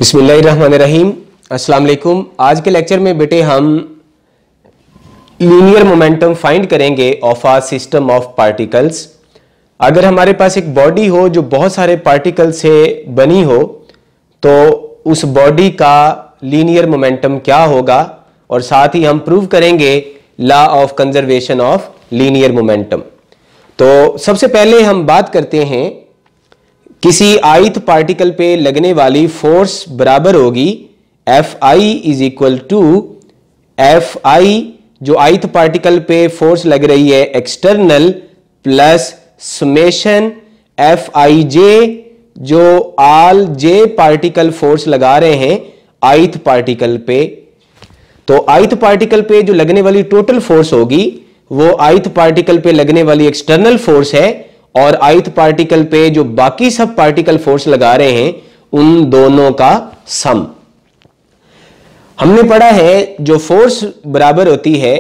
बिस्मिल्लाहिर्रहमानिर्रहीम। अस्सलाम वालेकुम। आज के लेक्चर में बेटे हम लीनियर मोमेंटम फाइंड करेंगे of a system of particles. अगर हमारे पास एक बॉडी हो जो बहुत सारे पार्टिकल से बनी हो तो उस बॉडी का लीनियर मोमेंटम क्या होगा, और साथ ही हम प्रूव करेंगे law of conservation of linear momentum. तो सबसे पहले हम बात करते हैं, किसी आयत पार्टिकल पे लगने वाली फोर्स बराबर होगी F I is equal to F I, जो आयत पार्टिकल पे फोर्स लग रही है external, plus summation F I J, जो आल जे पार्टिकल फोर्स लगा रहे हैं आयत पार्टिकल पे। तो आयत पार्टिकल पे जो लगने वाली टोटल फोर्स होगी वो आयत पार्टिकल पे लगने वाली एक्सटर्नल फोर्स है, और आयत पार्टिकल पे जो बाकी सब पार्टिकल फोर्स लगा रहे हैं उन दोनों का सम। हमने पढ़ा है जो फोर्स बराबर होती है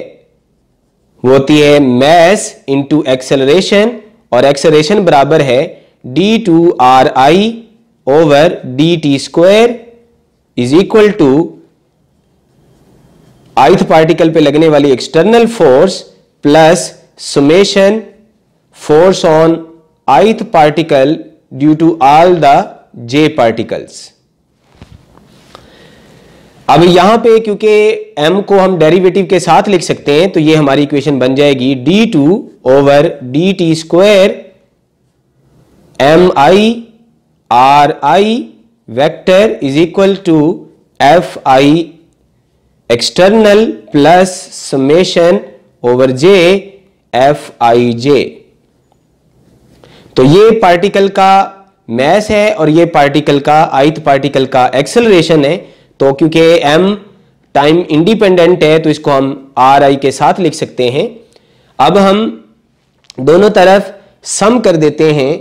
वो होती है मैस इंटू एक्सेलरेशन, और एक्सेलरेशन बराबर है d two r i over D T square is equal to ith particle पे लगने वाली external force plus summation force on ith particle due to all the j particles। अब यहां पे क्योंकि m को हम डेरिवेटिव के साथ लिख सकते हैं तो ये हमारी इक्वेशन बन जाएगी d2 over D T square M I R I vector is equal to F I external plus summation over J F I J. तो ये पार्टिकल का मैस है और ये पार्टिकल का आयत पार्टिकल का एक्सेलरेशन है। तो क्योंकि m टाइम इंडिपेंडेंट है तो इसको हम आर आई के साथ लिख सकते हैं। अब हम दोनों तरफ सम कर देते हैं,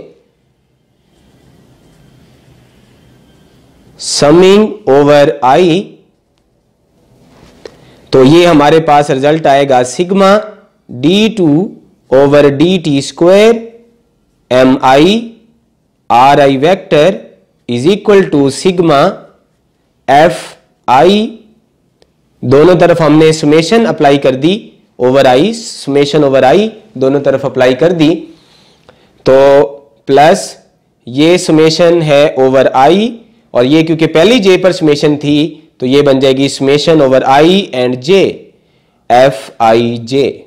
समिंग ओवर आई, तो ये हमारे पास रिजल्ट आएगा sigma d2 over D T square M I R I vector is equal to sigma F I, दोनों तरफ हमने समेशन अप्लाई कर दी over I, summation over I दोनों तरफ अप्लाई कर दी, तो प्लस ये समेशन है ओवर आई, और ये क्योंकि पहली जे पर समेशन थी तो ये बन जाएगी summation over I and J F I J.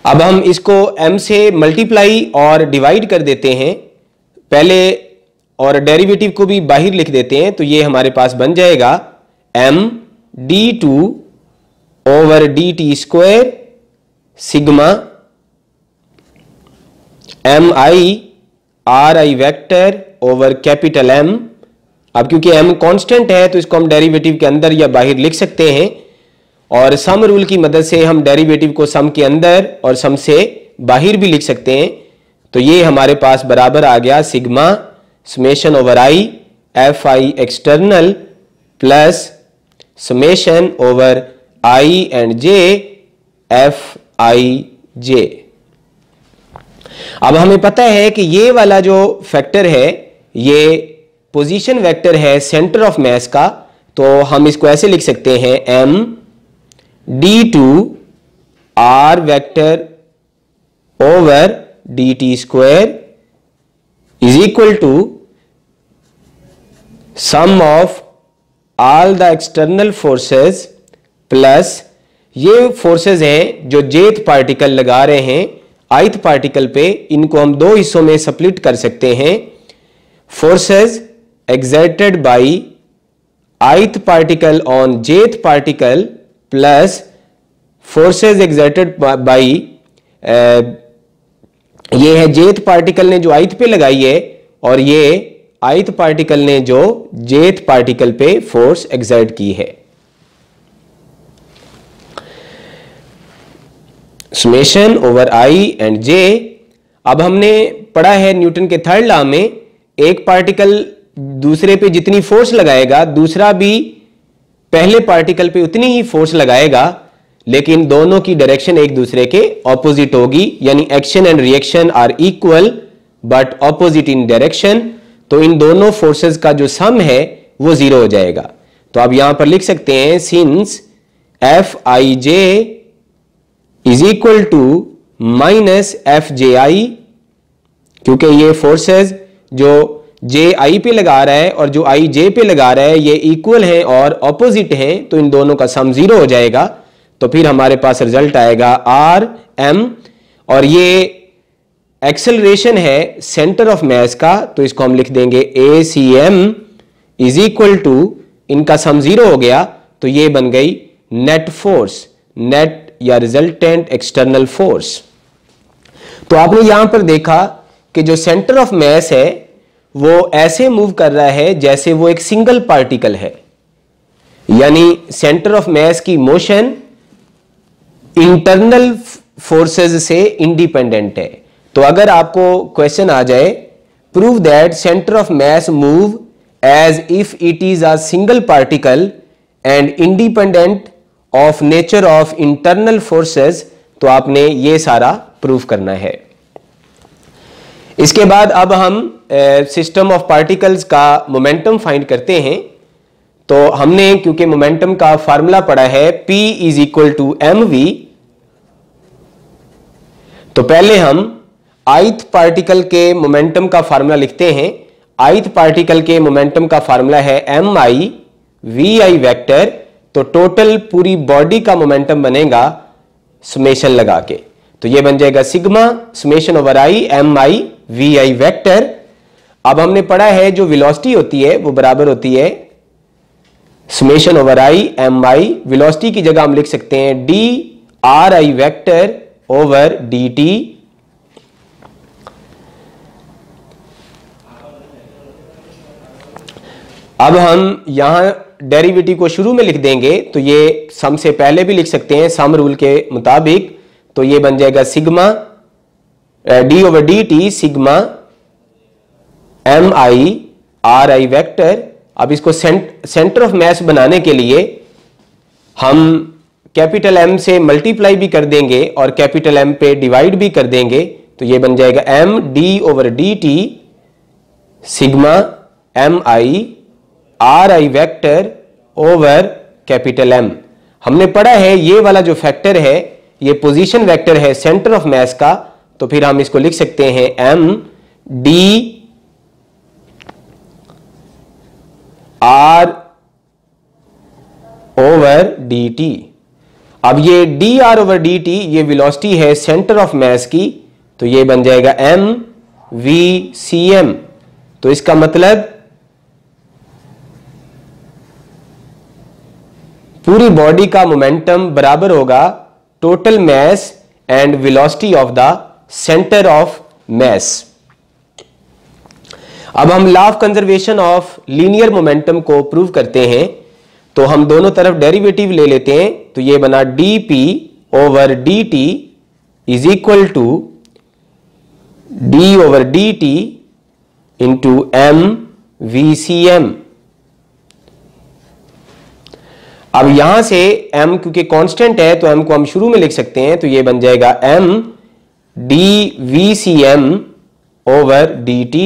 अब हम इसको m से मल्टीप्लाई और डिवाइड कर देते हैं पहले, और डेरिवेटिव को भी बाहर लिख देते हैं, तो ये हमारे पास बन जाएगा m d2 over D T square sigma m I R I vector over capital M। अब क्योंकि m कांस्टेंट है तो इसको हम डेरिवेटिव के अंदर या बाहर लिख सकते हैं, और सम रूल की मदद से हम डेरिवेटिव को सम के अंदर और सम से बाहर भी लिख सकते हैं। तो ये हमारे पास बराबर आ गया sigma summation over I F I external plus summation over I and J F I J. अब हमें पता है कि ये वाला जो फैक्टर है ये पोजीशन वेक्टर है सेंटर ऑफ मास का, तो हम इसको ऐसे लिख सकते हैं m d2 r vector over D T square is equal to sum of all the external forces plus ये फोर्सेस हैं जो जेथ पार्टिकल लगा रहे हैं आयत पार्टिकल पे, इनको हम दो हिस्सों में स्प्लिट कर सकते हैं, forces exerted by ith particle on jth particle plus forces exerted by ये है jth पार्टिकल ने जो ith पे लगाई है, और ये ith पार्टिकल ने जो jth पार्टिकल पे फोर्स exert की है। Summation over i and j। अब हमने पढ़ा है न्यूटन के थर्ड लॉ में, एक पार्टिकल दूसरे पे जितनी फोर्स लगाएगा दूसरा भी पहले पार्टिकल पे उतनी ही फोर्स लगाएगा, लेकिन दोनों की डायरेक्शन एक दूसरे के ऑपोजिट होगी, यानी action and reaction are equal but opposite in direction. तो इन दोनों फोर्सेस का जो सम है वो 0 हो जाएगा। तो आप यहां पर लिख सकते हैं since Fij is equal to minus Fji, क्योंकि ये फोर्सेस जो Ji पे लगा रहा है और जो Ij पे लगा रहा है ये इक्वल हैं और ऑपोजिट हैं, तो इन दोनों का सम 0 हो जाएगा। तो फिर हमारे पास रिजल्ट आएगा Rm, और ये एक्सेलरेशन है सेंटर ऑफ मास का, तो इसको हम लिख देंगे ACM इज इक्वल टू, इनका सम 0 हो गया तो ये बन गई नेट फोर्स, नेट या रिजल्टेंट एक्सटर्नल फोर्स। तो आपने यहां पर देखा कि जो सेंटर ऑफ मास है वो ऐसे मूव कर रहा है जैसे वो एक सिंगल पार्टिकल है, यानी सेंटर ऑफ मास की मोशन इंटरनल फोर्सेस से इंडिपेंडेंट है। तो अगर आपको क्वेश्चन आ जाए prove that centre of mass move as if it is a single particle and independent of nature of internal forces, तो आपने ये सारा प्रूव करना है। इसके बाद अब हम सिस्टम ऑफ पार्टिकल्स का मोमेंटम फाइंड करते हैं। तो हमने क्योंकि मोमेंटम का फार्मूला पढ़ा है P is equal to mv, तो पहले हम ith पार्टिकल के मोमेंटम का फार्मूला लिखते हैं। ith पार्टिकल के मोमेंटम का फार्मूला है mi vi वेक्टर, तो टोटल पूरी बॉडी का मोमेंटम बनेगा समेशन लगा के, तो ये बन जाएगा sigma summation over i mi vi vector. अब हमने पढ़ा है जो वेलोसिटी होती है वो बराबर होती है summation over i mi, velocity की जगह हम लिख सकते हैं d ri vector over dt। अब हम यहां डेरिवेटिव को शुरू में लिख देंगे, तो ये सम से पहले भी लिख सकते हैं सम रूल के मुताबिक, तो ये बन जाएगा sigma d over dt sigma mi ri vector. अब इसको सेंटर ऑफ मास बनाने के लिए हम कैपिटल M से मल्टीप्लाई भी कर देंगे और कैपिटल M पे डिवाइड भी कर देंगे, तो ये बन जाएगा m d over dt sigma mi ri vector over capital M। हमने पढ़ा है ये वाला जो फैक्टर है ये पोजीशन वेक्टर है सेंटर ऑफ मास का, तो फिर हम इसको लिख सकते हैं m d r over dt। अब ये dr ओवर dt ये वेलोसिटी है सेंटर ऑफ मास की, तो ये बन जाएगा m v cm। तो इसका मतलब पूरी बॉडी का मोमेंटम बराबर होगा total mass and velocity of the centre of मास। अब हम law of conservation of linear momentum को प्रूव करते हैं, तो हम दोनों तरफ डेरिवेटिव ले लेते हैं, तो ये बना dp over dt is equal to d over dt into m vcm। अब यहां से m क्योंकि कांस्टेंट है तो m को हम शुरू में लिख सकते हैं, तो ये बन जाएगा m dvcm ओवर dt।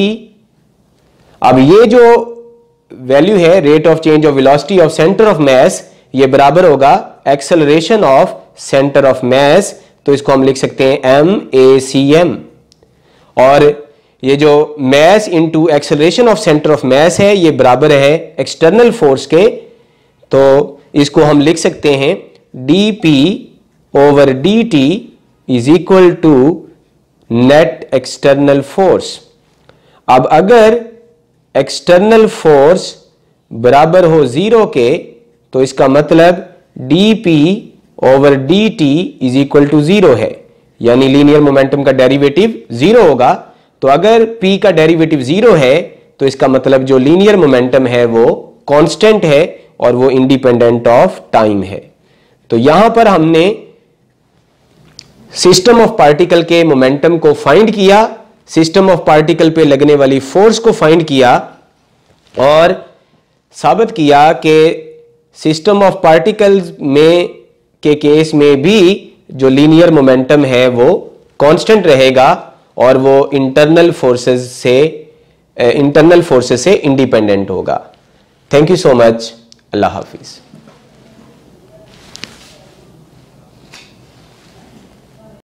अब ये जो वैल्यू है rate of change of velocity of centre of मास, ये बराबर होगा एक्सेलरेशन ऑफ सेंटर ऑफ मास, तो इसको हम लिख सकते हैं MACM। और ये जो mass into acceleration of centre of मास है ये बराबर है एक्सटर्नल फोर्स के, तो इसको हम लिख सकते हैं dp over dt is equal to net external force. अब अगर एक्सटर्नल फोर्स बराबर हो 0 के, तो इसका मतलब dp over dt is equal to 0 है, यानी लीनियर मोमेंटम का डेरिवेटिव 0 होगा। तो अगर p का डेरिवेटिव 0 है तो इसका मतलब जो लीनियर मोमेंटम है वो कांस्टेंट है और वो इंडिपेंडेंट ऑफ टाइम है। तो यहां पर हमने सिस्टम ऑफ पार्टिकल के मोमेंटम को फाइंड किया, सिस्टम ऑफ पार्टिकल पे लगने वाली फोर्स को फाइंड किया और साबित किया कि सिस्टम ऑफ पार्टिकल्स में के केस में भी जो लीनियर मोमेंटम है वो कांस्टेंट रहेगा और वो इंटरनल फोर्सेस से इंटरनल फोर्सेस से इंडिपेंडेंट होगा। Thank you so much. Allah Hafiz.